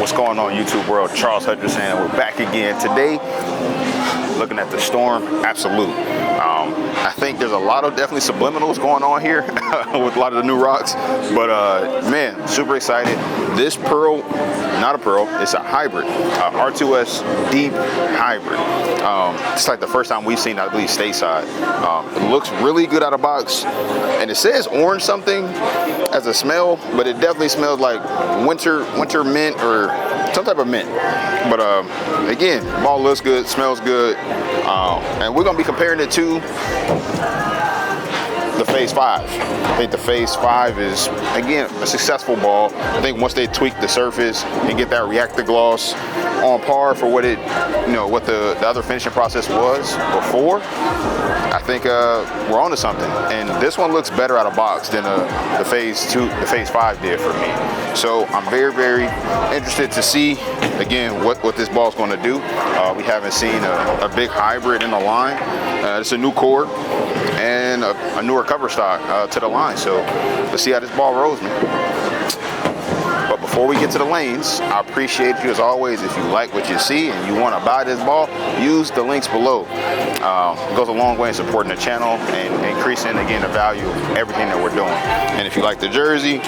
What's going on, YouTube world? Charles Hutcherson, and we're back again today. Looking at the Storm Affilate. I think there's a lot of definitely subliminals going on here with a lot of the new rocks, but man, super excited. This pearl, not a pearl, it's a hybrid, R2S deep hybrid. It's like the first time we've seen, I believe, stateside. It looks really good out of box, and it says orange something as a smell, but it definitely smells like winter mint or some type of mint. But again, ball looks good, smells good, and we're gonna be comparing it to the Phaze 5. I think the Phaze 5 is, again, a successful ball. I think once they tweak the surface and get that reactor gloss on par for what it, what the other finishing process was before, I think we're onto something. And this one looks better out of box than the Phaze 5 did for me. So I'm very, very interested to see, again, what this ball's going to do. We haven't seen a big hybrid in the line. It's a new core and a newer cover stock to the line. So let's see how this ball rolls, man. But before we get to the lanes, I appreciate you as always. If you like what you see and you want to buy this ball, use the links below. It goes a long way in supporting the channel and increasing, again, the value of everything that we're doing. And if you like the jersey,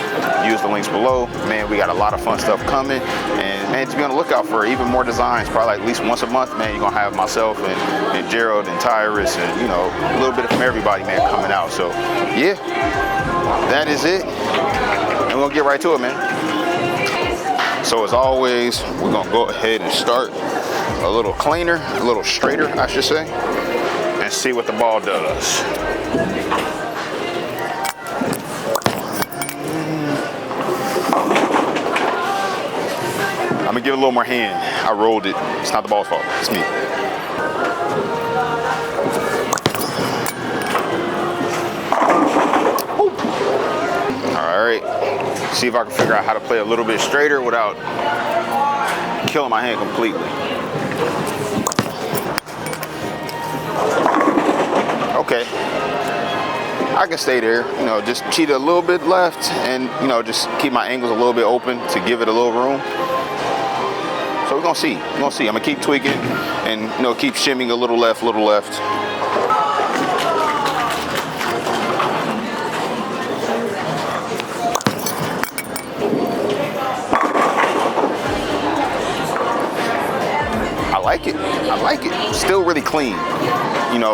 use the links below. Man, we got a lot of fun stuff coming. And man, to be on the lookout for even more designs, probably at least once a month, man, you're going to have myself and Gerald and Tyrus and, a little bit from everybody, man, coming out. So, yeah, that is it. And we're going to get right to it, man. So as always, we're gonna go ahead and start a little cleaner, a little straighter, I should say, and see what the ball does. I'm gonna give it a little more hand. I rolled it. It's not the ball's fault, it's me. All right. See if I can figure out how to play a little bit straighter without killing my hand completely. Okay, I can stay there, just cheat a little bit left and, just keep my angles a little bit open to give it a little room. So we're gonna see, I'm gonna keep tweaking and, keep shimming a little left, I like it. Still really clean.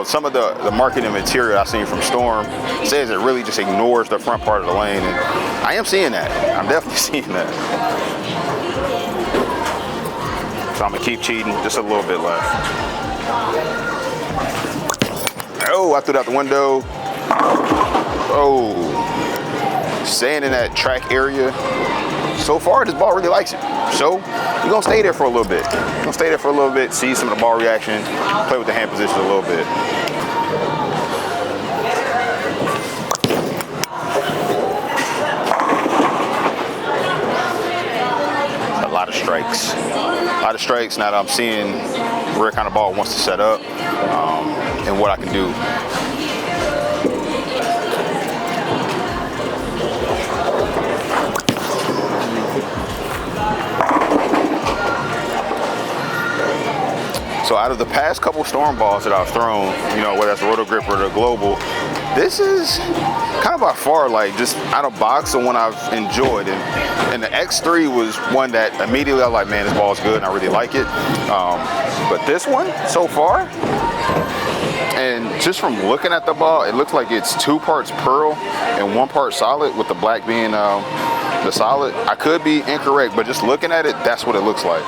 Some of the marketing material I've seen from Storm says it really just ignores the front part of the lane, and I am seeing that. I'm definitely seeing that. So I'm gonna keep cheating just a little bit left. Oh, I threw it out the window. Oh, staying in that track area. So far, this ball really likes it. So you're gonna stay there for a little bit. See some of the ball reaction, play with the hand position a little bit. A lot of strikes. Now that I'm seeing where kind of ball wants to set up and what I can do. So out of the past couple Storm balls that I've thrown, whether that's Roto Grip or the Global, this is kind of by far, like, just out of box, the one I've enjoyed. And the X3 was one that immediately I was like, man, this ball is good and I really like it. But this one, so far, and just from looking at the ball, it looks like it's 2 parts pearl and 1 part solid, with the black being the solid. I could be incorrect, but just looking at it, that's what it looks like.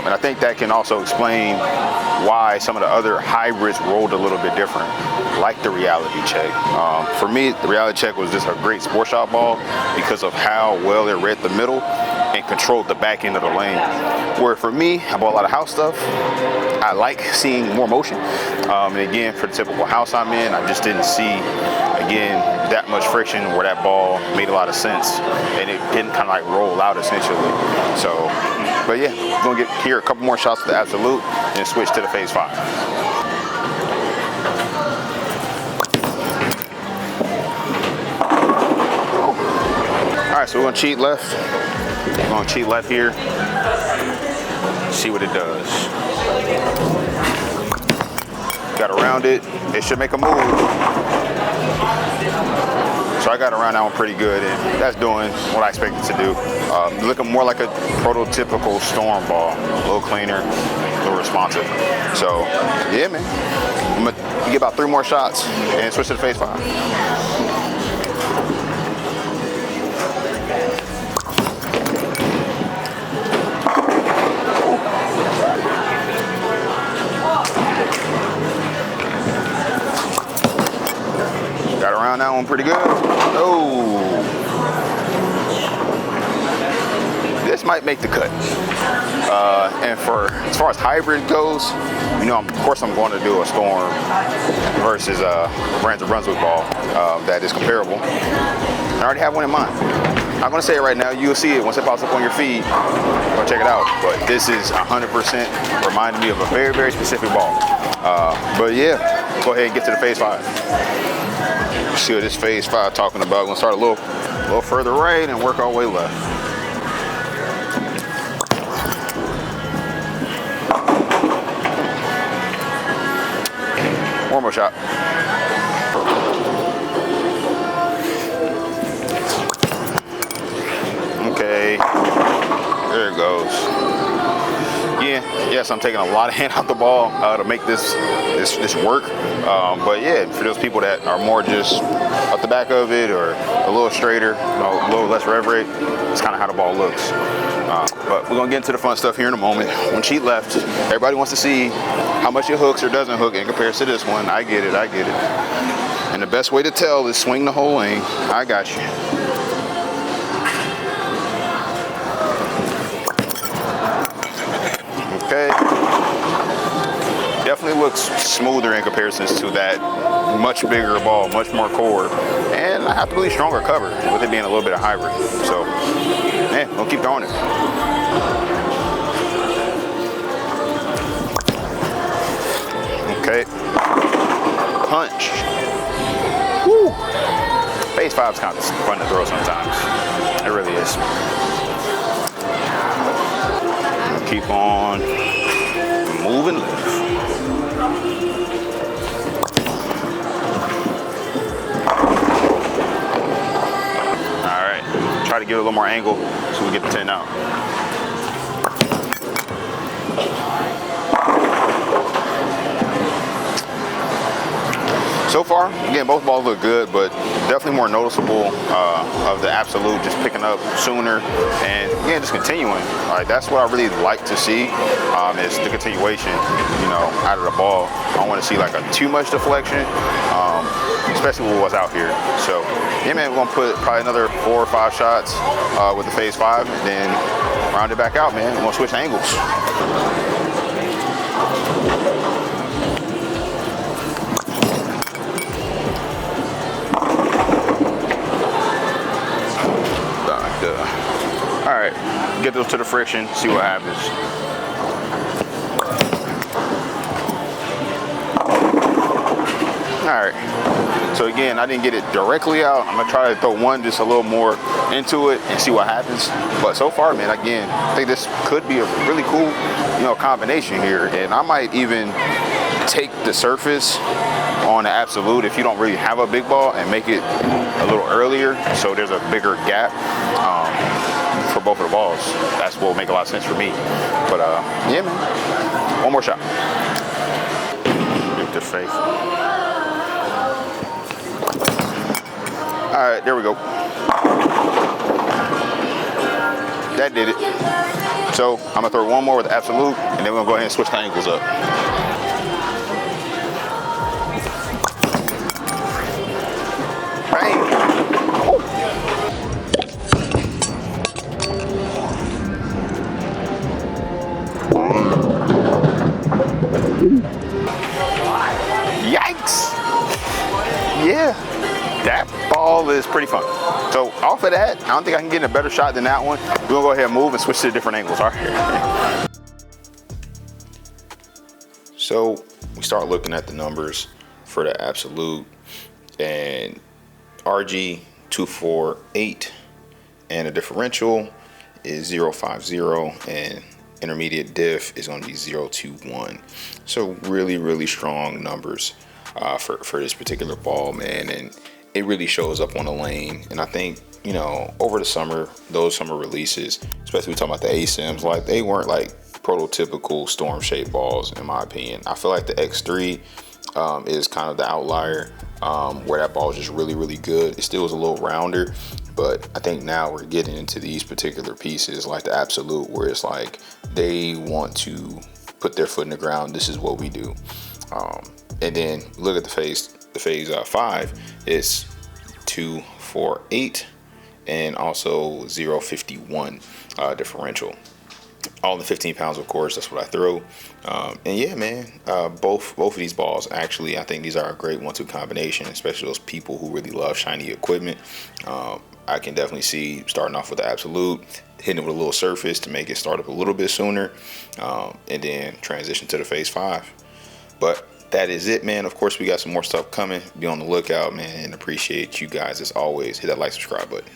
And I think that can also explain why some of the other hybrids rolled a little bit different, like the Reality Check. For me, the Reality Check was just a great sport shot ball because of how well it read the middle and controlled the back end of the lane. Where for me, I bought a lot of house stuff. I like seeing more motion. And again, for the typical house I'm in, I just didn't see, again, that much friction where that ball made a lot of sense and it didn't kind of like roll out essentially. So, but yeah, we're gonna get here a couple more shots of the Affilate and switch to the Phaze 5. All right, so we're gonna cheat left. We're gonna cheat left here. See what it does. Got around it. It should make a move. So I got around that one pretty good, and that's doing what I expected to do. Looking more like a prototypical storm ball, a little cleaner, a little responsive. So yeah, man, I'm gonna get about 3 more shots and switch to the Phaze 5. Got around that one pretty good. Oh, this might make the cut. And for as far as hybrid goes, you know, of course I'm going to do a Storm versus Brands of Brunswick ball that is comparable. I already have one in mind. I'm going to say it right now. You'll see it once it pops up on your feed. Go check it out. But this is 100% reminding me of a very, very specific ball. But yeah, go ahead and get to the Phaze 5. See what this Phaze 5 talking about. We're gonna start a little further right and work our way left. One more shot. Okay, there it goes. Yes, I'm taking a lot of hand out the ball to make this work. But yeah, for those people that are more just up the back of it or a little straighter, a little less rev rate, it's kind of how the ball looks. But we're gonna get into the fun stuff here in a moment. When cheat left, everybody wants to see how much it hooks or doesn't hook in comparison to this one. I get it. And the best way to tell is swing the whole lane. I got you. Okay. Definitely looks smoother in comparison to that much bigger ball, much more core, and I have to believe stronger cover with it being a little bit of hybrid. So, yeah, we'll keep throwing it. Okay. Punch. Woo. Phaze 5's kind of fun to throw sometimes. It really is. Keep on moving left. All right, try to get a little more angle so we get the 10 out. So far, again, both balls look good, but definitely more noticeable of the Absolute just picking up sooner and again just continuing. Like that's what I really like to see is the continuation, you know, out of the ball. I don't want to see like a too much deflection, especially with what's out here. So yeah, man, we're gonna put probably another 4 or 5 shots with the Phaze 5, and then round it back out, man. We're gonna switch angles. All right, get those to the friction, see what happens. All right, so again, I didn't get it directly out. I'm gonna try to throw one just a little more into it and see what happens. But so far, man, again, I think this could be a really cool, you know, combination here. And I might even take the surface on the Absolute if you don't really have a big ball and make it a little earlier so there's a bigger gap for both of the balls. That's what will make a lot of sense for me. But yeah, man, one more shot. Give it to Phaze. All right, there we go. That did it. So I'm gonna throw one more with the Absolute, and then we're gonna go ahead and switch the angles up. Bang. Yikes! Yeah, that ball is pretty fun. So off of that, I don't think I can get a better shot than that one. We're gonna go ahead and move and switch to different angles. All right. So we start looking at the numbers for the Absolute, and RG248 and a differential is 050, and intermediate diff is going to be 021. So really strong numbers for this particular ball, man. And it really shows up on the lane. And I think, you know, over the summer, those summer releases, especially we talking about the ASIMs, like they weren't like prototypical storm shaped balls, in my opinion. I feel like the X3 is kind of the outlier, where that ball is just really good. It still was a little rounder, but I think now we're getting into these particular pieces like the Absolute, where it's like they want to put their foot in the ground. This is what we do. And then look at the Phaze 5. It's 248 and also 051 differential. All in the 15 pounds, of course. That's what I throw. And yeah, man, both of these balls, actually, I think these are a great 1-2 combination, especially those people who really love shiny equipment. I can definitely see starting off with the Absolute, hitting it with a little surface to make it start up a little bit sooner, and then transition to the Phaze 5. But that is it, man. Of course, we got some more stuff coming. Be on the lookout, man, and appreciate you guys as always. Hit that like, subscribe button.